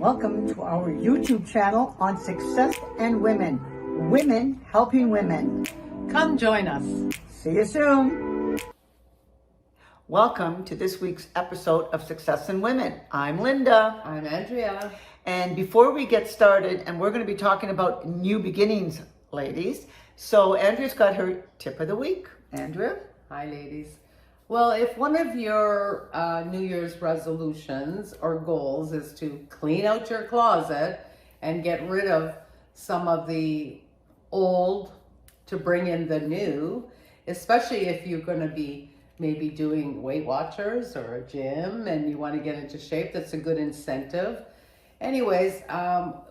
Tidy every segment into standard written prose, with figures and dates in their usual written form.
Welcome to our YouTube channel on Success and Women. Women helping women. Come join us. See you soon. Welcome to this week's episode of Success and Women. I'm Linda. I'm Andrea. And before we get started, and we're going to be talking about new beginnings, ladies. So Andrea's got her tip of the week. Andrea? Hi, ladies. Well, if one of your New Year's resolutions or goals is to clean out your closet and get rid of some of the old to bring in the new, especially if you're going to be maybe doing Weight Watchers or a gym and you want to get into shape, that's a good incentive. Anyways,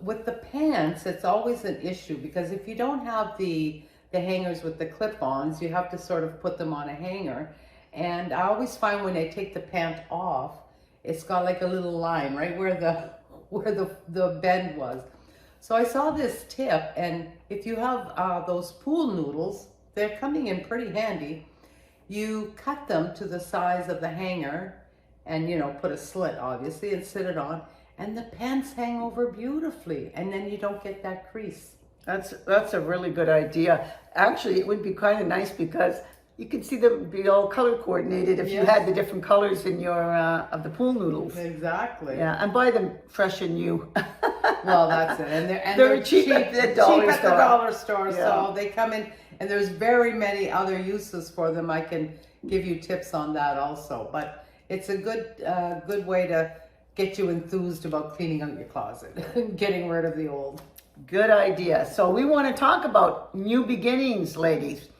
with the pants, it's always an issue because if you don't have the hangers with the clip-ons, you have to sort of put them on a hanger. And I always find when I take the pant off, it's got like a little line right where the bend was. So I saw this tip, and if you have those pool noodles, they're coming in pretty handy. You cut them to the size of the hanger and, put a slit obviously and sit it on, and the pants hang over beautifully, and then you don't get that crease. That's a really good idea. Actually, it would be kind of nice because you can see them be all color coordinated if you had the different colors in your of the pool noodles. Exactly. Yeah, and buy them fresh and new. Well, that's it. And they're cheap at the dollar store. Yeah. So they come in, and there's very many other uses for them. I can give you tips on that also. But it's a good way to get you enthused about cleaning out your closet and getting rid of the old. Good idea. So we want to talk about new beginnings, ladies.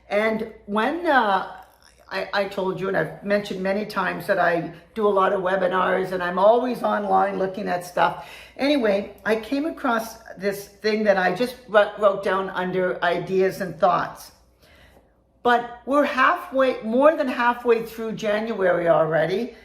And when I told you, and I've mentioned many times that I do a lot of webinars and I'm always online looking at stuff. Anyway, I came across this thing that I just wrote down under ideas and thoughts. But we're more than halfway through January already.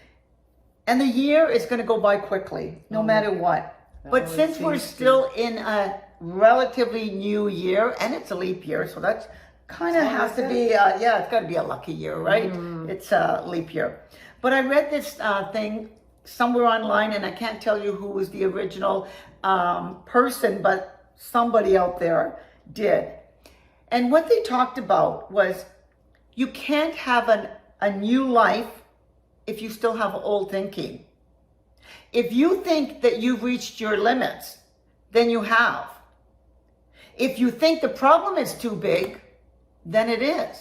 And the year is going to go by quickly, no matter what. But since we're still in a relatively new year, and it's a leap year, so that's kind of has to be, it's got to be a lucky year, right? It's a leap year. But I read this thing somewhere online, and I can't tell you who was the original person, but somebody out there did. And what they talked about was you can't have a new life if you still have old thinking. If you think that you've reached your limits, then you have. If you think the problem is too big, then it is.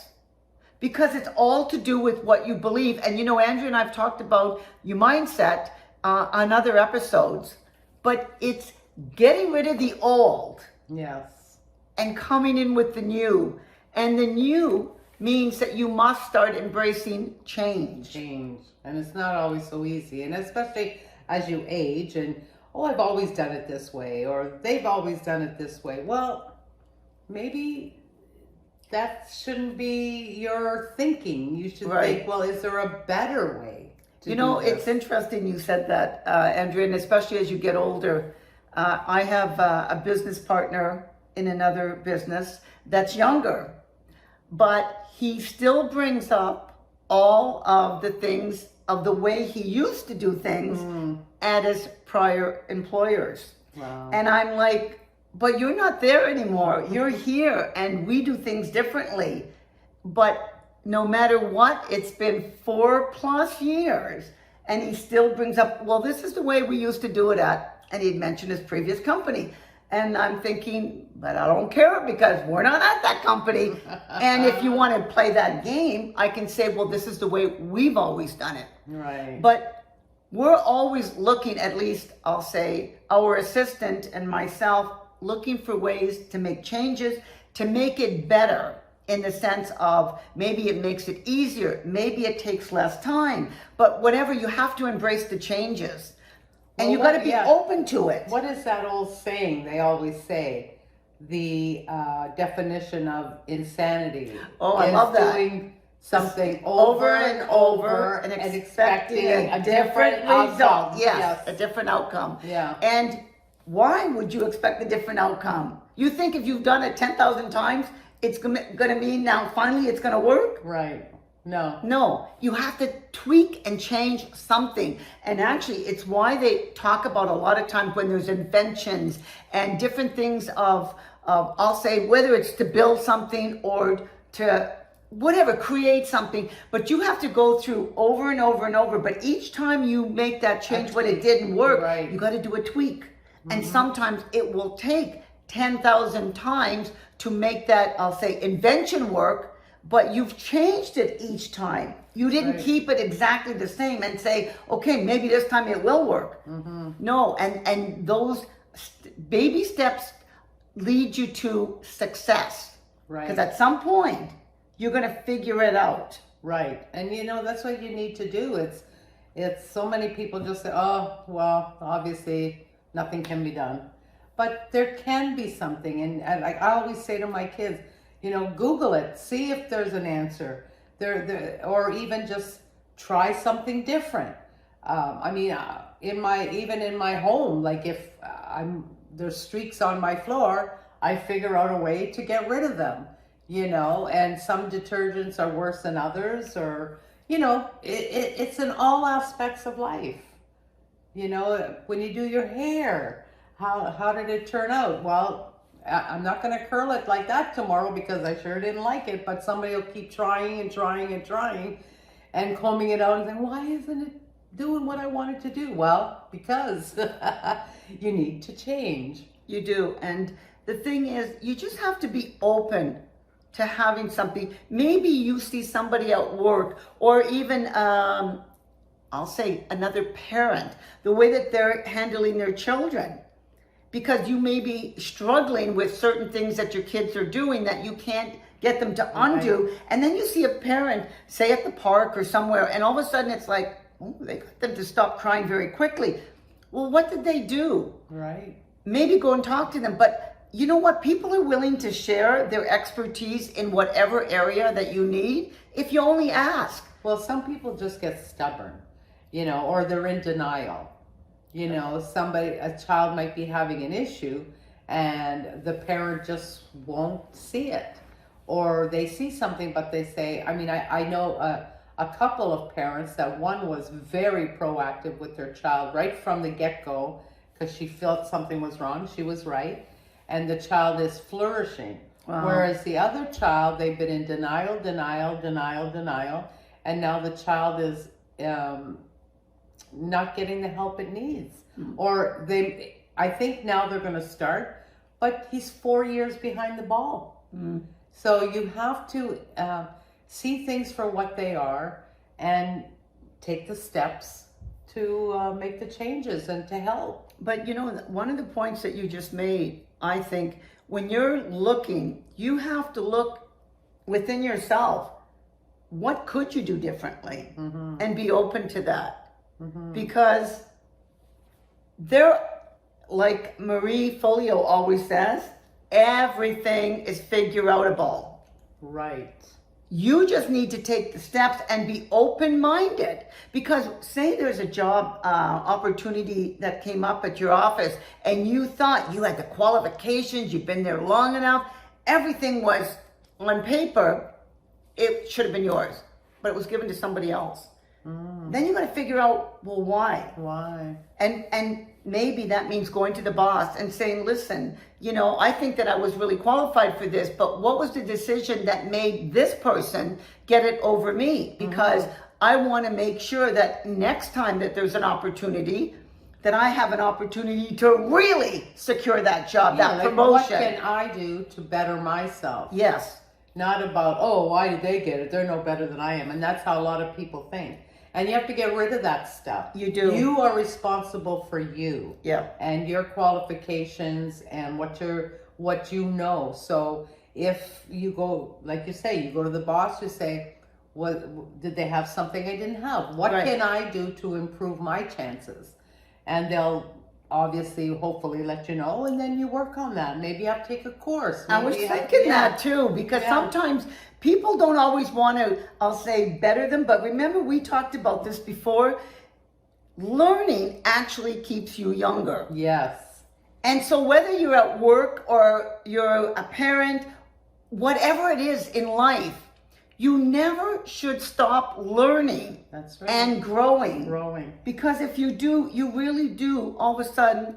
Because it's all to do with what you believe. And Andrea and I've talked about your mindset on other episodes, but it's getting rid of the old. Yes. And coming in with the new. And the new means that you must start embracing change. And it's not always so easy. And especially as you age and, I've always done it this way, or they've always done it this way. Well, maybe that shouldn't be your thinking. You should think, well, is there a better way to do this? It's interesting you said that, Andrea, and especially as you get older. I have a business partner in another business that's younger, but he still brings up all of the things of the way he used to do things at his prior employers. Wow. And I'm like, but you're not there anymore. You're here and we do things differently. But no matter what, it's been 4+ years and he still brings up, well, this is the way we used to do it at, and he'd mentioned his previous company. And I'm thinking, but I don't care because we're not at that company. And if you want to play that game, I can say, well, this is the way we've always done it. Right. But we're always looking, at least I'll say, our assistant and myself, looking for ways to make changes, to make it better in the sense of maybe it makes it easier, maybe it takes less time, but whatever, you have to embrace the changes. And you got to be open to it. What is that old saying they always say? The definition of insanity. Oh, I love that. Doing something over and over and expecting a different result. Yes, a different outcome. Yeah. And why would you expect a different outcome? You think if you've done it 10,000 times, it's going to mean now finally it's going to work? Right. No. No, you have to tweak and change something. And actually, it's why they talk about a lot of times when there's inventions and different things of I'll say, whether it's to build something or to whatever, create something, but you have to go through over and over and over. But each time you make that change when it didn't work, right. You got to do a tweak. And sometimes it will take 10,000 times to make that, I'll say, invention work. But you've changed it each time. You didn't Right. keep it exactly the same and say, okay, maybe this time it will work. No, and those baby steps lead you to success. Right. Because at some point, you're going to figure it out. Right. And you know, that's what you need to do. It's so many people just say, oh, well, obviously nothing can be done. But there can be something. And like I always say to my kids, you know, Google it, see if there's an answer or even just try something different. I mean, even in my home, like if there's streaks on my floor, I figure out a way to get rid of them, you know, and some detergents are worse than others, or, you know, it's in all aspects of life. You know, when you do your hair, how did it turn out? Well, I'm not going to curl it like that tomorrow because I sure didn't like it, but somebody will keep trying and trying and trying and combing it out and saying, why isn't it doing what I want it to do? Well, because you need to change. You do. And the thing is, you just have to be open to having something. Maybe you see somebody at work or even, I'll say another parent, the way that they're handling their children. Because you may be struggling with certain things that your kids are doing that you can't get them to undo. Right. And then you see a parent, say at the park or somewhere, and all of a sudden it's like, oh, they got them to stop crying very quickly. Well, what did they do? Right. Maybe go and talk to them. But you know what? People are willing to share their expertise in whatever area that you need if you only ask. Well, some people just get stubborn, you know, or they're in denial. You know, a child might be having an issue and the parent just won't see it. Or they see something, but they say, I mean, I know a couple of parents that one was very proactive with their child right from the get-go because she felt something was wrong. She was right. And the child is flourishing. Wow. Whereas the other child, they've been in denial. And now the child is not getting the help it needs. Or I think now they're going to start, but he's 4 years behind the ball. So you have to see things for what they are and take the steps to make the changes and to help. But you know, one of the points that you just made, I think, when you're looking, you have to look within yourself. What could you do differently? And be open to that. Because there, like Marie Folio always says, everything is figure-outable. Right. You just need to take the steps and be open-minded. Because say there's a job opportunity that came up at your office and you thought you had the qualifications, you've been there long enough, everything was on paper, it should have been yours, but it was given to somebody else. Then you got to figure out, well, why? Why? And maybe that means going to the boss and saying, listen, you know, I think that I was really qualified for this, but what was the decision that made this person get it over me? Because I want to make sure that next time that there's an opportunity, that I have an opportunity to really secure that job, that promotion. What can I do to better myself? Yes. Not about, oh, why did they get it? They're no better than I am. And that's how a lot of people think. And you have to get rid of that stuff. You do. You are responsible for you. Yeah. And your qualifications and what you know. So if you go, like you say, you go to the boss, you say, what did they have something I didn't have? What can I do to improve my chances? And they'll obviously, hopefully let you know, and then you work on that. Maybe you have to take a course. Maybe I was thinking that too, because sometimes people don't always want to, I'll say, better them, but remember we talked about this before. Learning actually keeps you younger. Yes. And so whether you're at work or you're a parent, whatever it is in life, you never should stop learning That's right. and growing. Growing. Because if you do, you really do all of a sudden,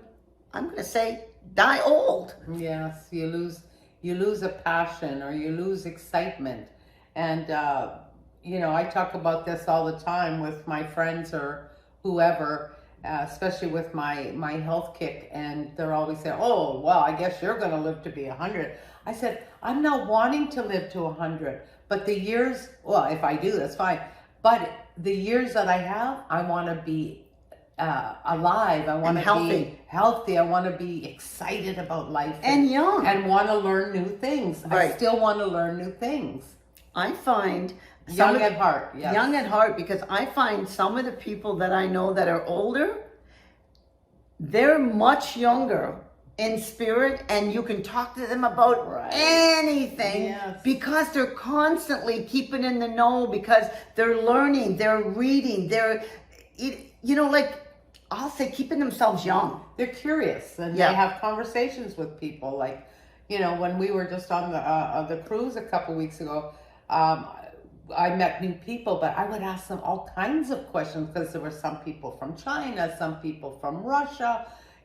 I'm going to say, die old. Yes, you lose a passion or you lose excitement. And I talk about this all the time with my friends or whoever, especially with my health kick, and they're always saying, "Oh, well, I guess you're going to live to be 100." I said, "I'm not wanting to live to 100, but the years, well, if I do, that's fine. But the years that I have, I want to be alive. I want to be healthy. I want to be excited about life And young. and want to learn new things. Right. I still want to learn new things. I find Young at heart, yes. Young at heart, because I find some of the people that I know that are older, they're much younger in spirit, and you can talk to them about anything. Yes. Because they're constantly keeping in the know, because they're learning, they're reading, they're, like, I'll say keeping themselves young. They're curious, and Yeah. they have conversations with people. Like, when we were just on the cruise a couple weeks ago, I met new people, but I would ask them all kinds of questions, because there were some people from China, some people from Russia,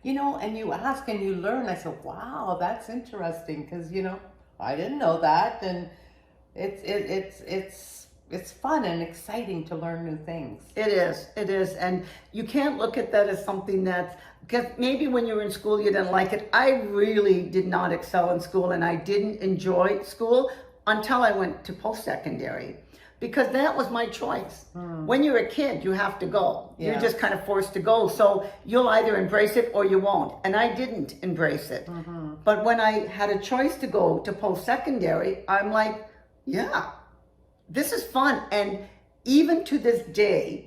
and you ask and you learn. I said, wow, that's interesting, because, I didn't know that. And it's fun and exciting to learn new things. It is. And you can't look at that as something because maybe when you were in school, you didn't like it. I really did not excel in school, and I didn't enjoy school until I went to post-secondary, because that was my choice. When you're a kid, you have to go. Yeah. You're just kind of forced to go. So you'll either embrace it or you won't. And I didn't embrace it. But when I had a choice to go to post-secondary, I'm like, yeah, this is fun. And even to this day,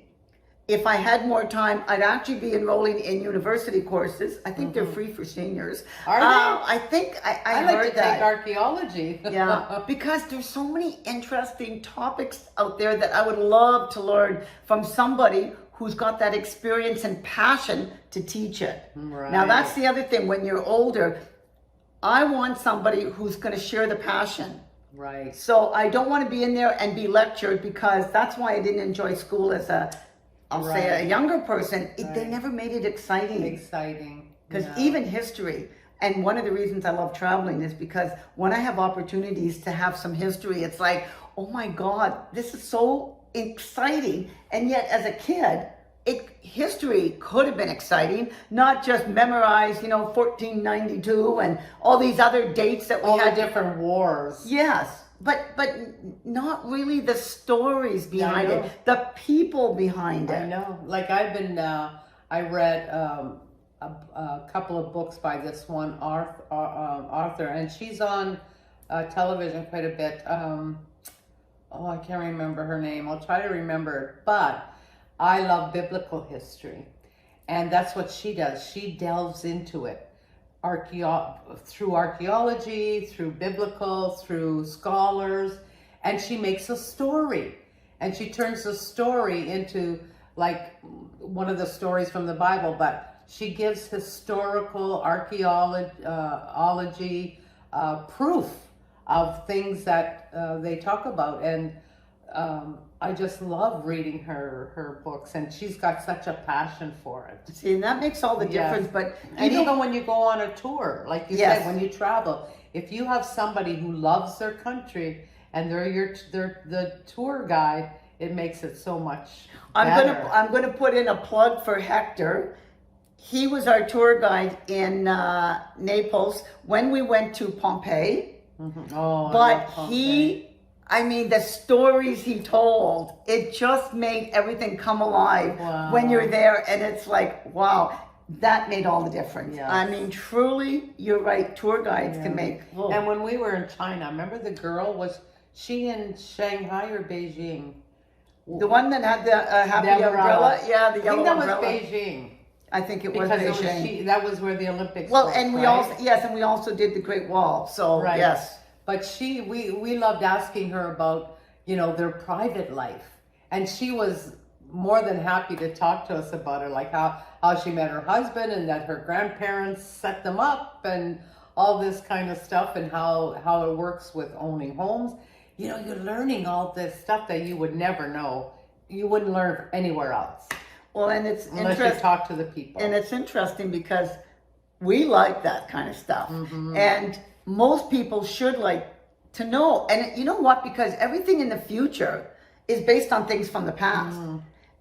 if I had more time, I'd actually be enrolling in university courses. I think they're free for seniors. Are they? I think I like heard to that. take archaeology. Yeah, because there's so many interesting topics out there that I would love to learn from somebody who's got that experience and passion to teach it. Right. Now, that's the other thing. When you're older, I want somebody who's going to share the passion. Right. So I don't want to be in there and be lectured, because that's why I didn't enjoy school as I'll say a younger person. They never made it exciting. Because even history, and one of the reasons I love traveling is because when I have opportunities to have some history, it's like, oh my God, this is so exciting. And yet as a kid, history could have been exciting, not just memorize, 1492 and all these other dates that we all had. the different wars. Yes. But not really the stories behind it, the people behind it. I know. Like I read a couple of books by this one author, and she's on television quite a bit. I can't remember her name. I'll try to remember it. But I love biblical history, and that's what she does. She delves into it. Through archaeology, through biblical, through scholars, and she makes a story, and she turns the story into like one of the stories from the Bible, but she gives historical archaeology proof of things that they talk about, and I just love reading her books, and she's got such a passion for it. See, and that makes all the difference. But even when you go on a tour, like you Yes. said, when you travel, if you have somebody who loves their country and they're the tour guide, it makes it so much better. I'm gonna put in a plug for Hector. He was our tour guide in Naples when we went to Pompeii. Oh, I But love Pompeii. the stories he told, it just made everything come alive when you're there. And it's like, wow, that made all the difference. Yes. Truly, you're right. Tour guides can make. And when we were in China, remember the girl, was she in Shanghai or Beijing? The one that had the happy umbrella? Yeah, the yellow umbrella. I think that was Beijing. I think it was Because Beijing. that was where the Olympics Well, were, and we right? also did the Great Wall. So Right. yes. But we loved asking her about, their private life. And she was more than happy to talk to us about it, like how she met her husband and that her grandparents set them up and all this kind of stuff, and how it works with owning homes. you're learning all this stuff that you would never know. You wouldn't learn anywhere else. Well, and it's unless you talk to the people. And it's interesting because we like that kind of stuff. And most people should like to know. And you know what? Because everything in the future is based on things from the past.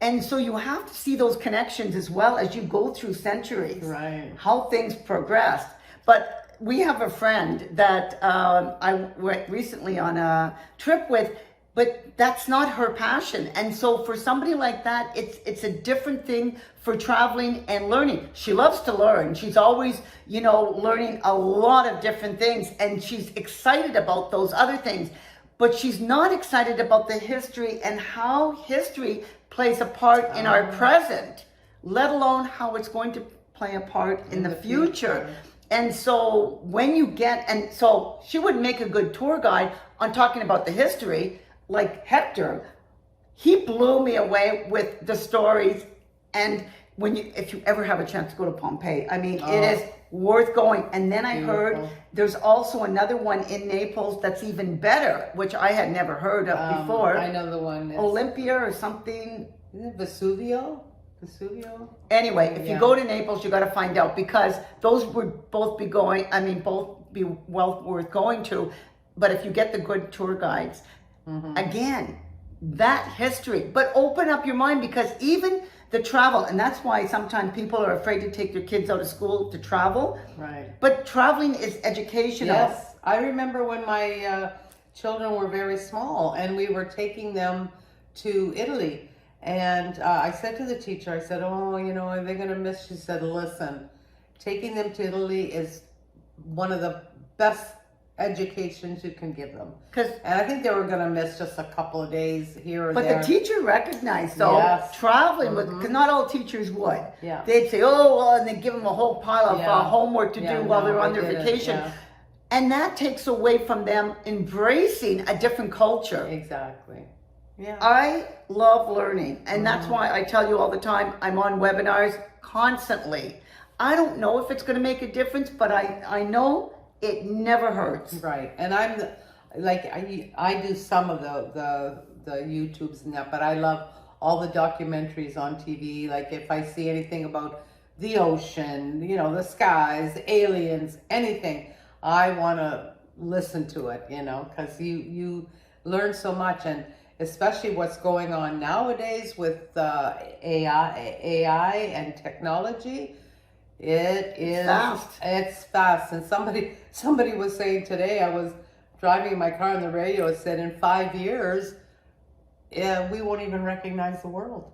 And so you have to see those connections as well as you go through centuries. Right. How things progressed. But we have a friend that I went recently on a trip with, but that's not her passion. And so for somebody like that, it's a different thing for traveling and learning. She loves to learn. She's always, learning a lot of different things, and she's excited about those other things. But she's not excited about the history and how history plays a part in our present, let alone how it's going to play a part in the future. And so when you so she would make a good tour guide on talking about the history. Like Hector, he blew me away with the stories. And if you ever have a chance to go to Pompeii, I mean, it is worth going. And then I heard there's also another one in Naples that's even better, which I had never heard of before. I know the one. Olympia or something. Is it Vesuvio? Anyway, if you go to Naples, you got to find out, because those would both be well worth going to. But if you get the good tour guides, again, that history, but open up your mind, because even the travel, and that's why sometimes people are afraid to take their kids out of school to travel. Right. But traveling is educational. Yes. I remember when my children were very small and we were taking them to Italy. And I said to the teacher, I said, are they going to miss? She said, listen, taking them to Italy is one of the best educations you can give them. And I think they were going to miss just a couple of days here or there. But the teacher recognized, traveling with, because not all teachers would. Yeah. They'd say, and they'd give them a whole pile of homework to do while they're on their vacation. Yeah. And that takes away from them embracing a different culture. Exactly. Yeah. I love learning, and that's why I tell you all the time, I'm on webinars constantly. I don't know if it's going to make a difference, but I know it never hurts. Right. And I do some of the YouTubes and that, but I love all the documentaries on TV. Like if I see anything about the ocean, the skies, the aliens, anything, I want to listen to it, because you learn so much. And especially what's going on nowadays with AI and technology. It is fast. It's fast. And somebody was saying today, I was driving in my car on the radio, it said in 5 years, we won't even recognize the world.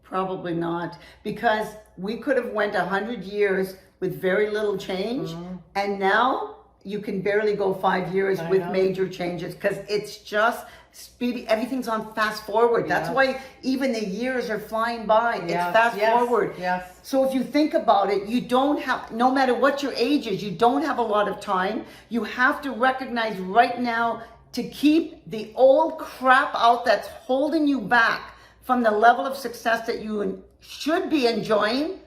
Probably not, because we could have went 100 years with very little change, and now you can barely go 5 years with major changes, because it's just speedy. Everything's on fast forward. That's why even the years are flying by. It's fast forward. Yes. So if you think about it, you don't have, no matter what your age is, you don't have a lot of time. You have to recognize right now to keep the old crap out that's holding you back from the level of success that you should be enjoying.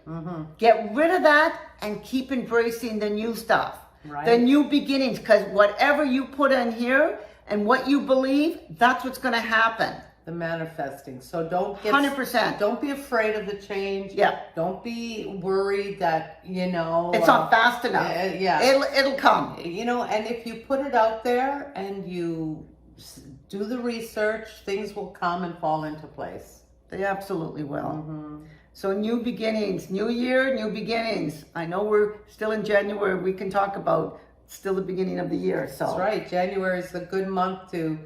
Get rid of that and keep embracing the new stuff. Right. The new beginnings, because whatever you put in here and what you believe, that's what's going to happen. The manifesting. So don't get 100%. Don't be afraid of the change. Yeah. Don't be worried that it's not fast enough. It'll come. And if you put it out there and you do the research, things will come and fall into place. They absolutely will. So new beginnings, new year, new beginnings. I know we're still in January. We can talk about still the beginning of the year. So that's right. January is a good month to,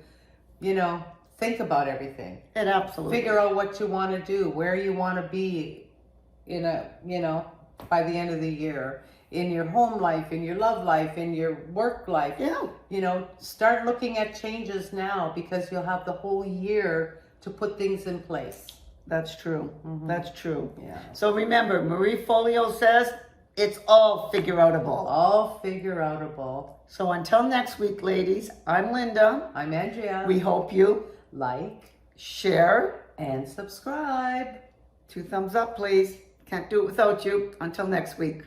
think about everything. It absolutely. Figure out what you want to do, where you want to be by the end of the year, in your home life, in your love life, in your work life. Yeah. Start looking at changes now, because you'll have the whole year to put things in place. That's true. That's true. Yeah. So remember, Marie Folio says it's all figure-outable. All figure-outable. So until next week, ladies, I'm Linda. I'm Andrea. We hope you like, share, and subscribe. 2 thumbs up, please. Can't do it without you. Until next week.